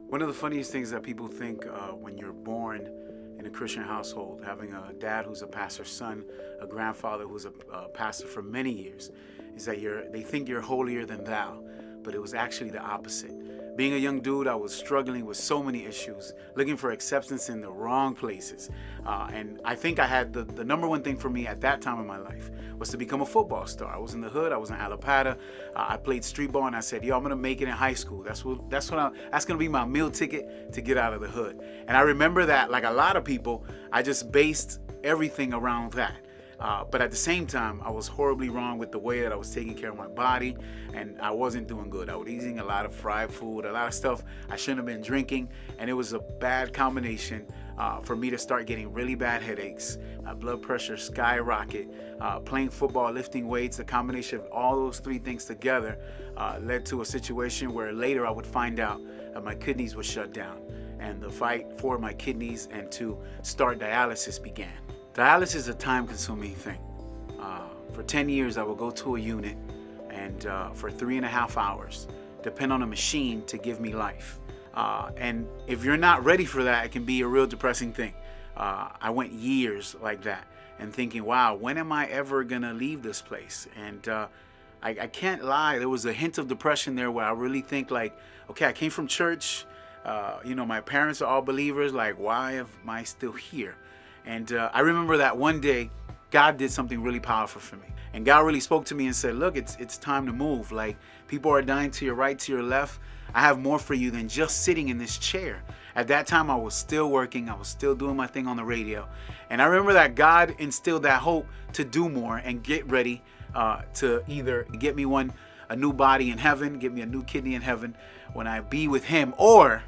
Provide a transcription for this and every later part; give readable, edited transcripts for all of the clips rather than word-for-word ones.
One of the funniest things that people think when you're born in a Christian household, having a dad who's a pastor's son, a grandfather who's a pastor for many years, is that they think you're holier than thou, but it was actually the opposite. Being a young dude, I was struggling with so many issues, looking for acceptance in the wrong places. And I think I had the number one thing for me at that time in my life was to become a football star. I was in the hood, I was in Alapata, I played street ball, and I said, yo, I'm gonna make it in high school. That's gonna be my meal ticket to get out of the hood. And I remember that, like a lot of people, I just based everything around that. But at the same time, I was horribly wrong with the way that I was taking care of my body, and I wasn't doing good. I was eating a lot of fried food, a lot of stuff I shouldn't have been drinking, and it was a bad combination for me to start getting really bad headaches, my blood pressure skyrocket, playing football, lifting weights. The combination of all those three things together led to a situation where later I would find out that my kidneys were shut down, and the fight for my kidneys and to start dialysis began. Dialysis is a time-consuming thing. For 10 years, I would go to a unit and for 3.5 hours, depend on a machine to give me life. And if you're not ready for that, it can be a real depressing thing. I went years like that and thinking, wow, when am I ever gonna leave this place? And I can't lie, there was a hint of depression there where I really think like, okay, I came from church, my parents are all believers, like why am I still here? And I remember that one day, God did something really powerful for me. And God really spoke to me and said, look, it's time to move. Like, people are dying to your right, to your left. I have more for you than just sitting in this chair. At that time, I was still working. I was still doing my thing on the radio. And I remember that God instilled that hope to do more and get ready to either get me a new body in heaven, get me a new kidney in heaven when I be with him, or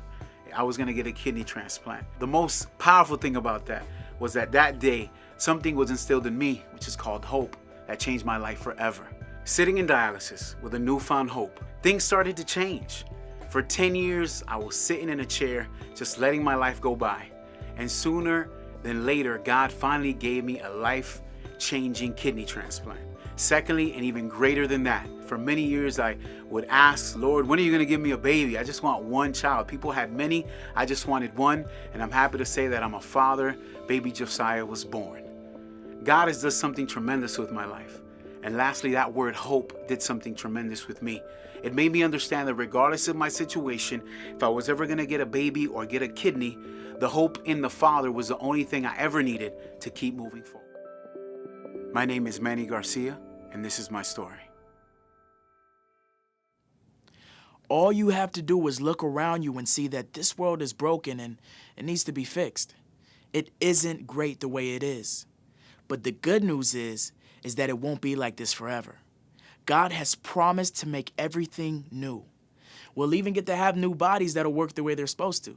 I was going to get a kidney transplant. The most powerful thing about that was that day, something was instilled in me, which is called hope, that changed my life forever. Sitting in dialysis with a newfound hope, things started to change. For 10 years, I was sitting in a chair, just letting my life go by. And sooner than later, God finally gave me a life-changing kidney transplant. Secondly, and even greater than that, for many years I would ask, Lord, when are you going to give me a baby? I just want one child. People had many, I just wanted one, and I'm happy to say that I'm a father. Baby Josiah was born. God has done something tremendous with my life. And lastly, that word hope did something tremendous with me. It made me understand that regardless of my situation, if I was ever going to get a baby or get a kidney, the hope in the Father was the only thing I ever needed to keep moving forward. My name is Manny Garcia, and this is my story. All you have to do is look around you and see that this world is broken and it needs to be fixed. It isn't great the way it is. But the good news is that it won't be like this forever. God has promised to make everything new. We'll even get to have new bodies that'll work the way they're supposed to.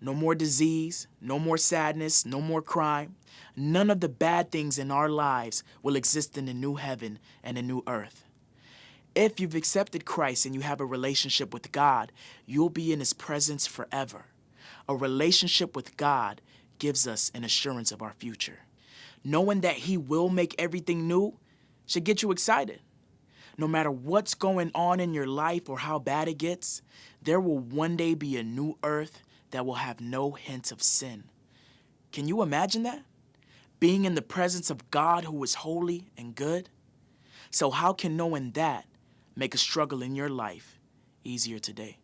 No more disease, no more sadness, no more crime. None of the bad things in our lives will exist in the new heaven and a new earth. If you've accepted Christ and you have a relationship with God, you'll be in His presence forever. A relationship with God gives us an assurance of our future. Knowing that He will make everything new should get you excited. No matter what's going on in your life or how bad it gets, there will one day be a new earth that will have no hint of sin. Can you imagine that? Being in the presence of God who is holy and good? So how can knowing that make a struggle in your life easier today?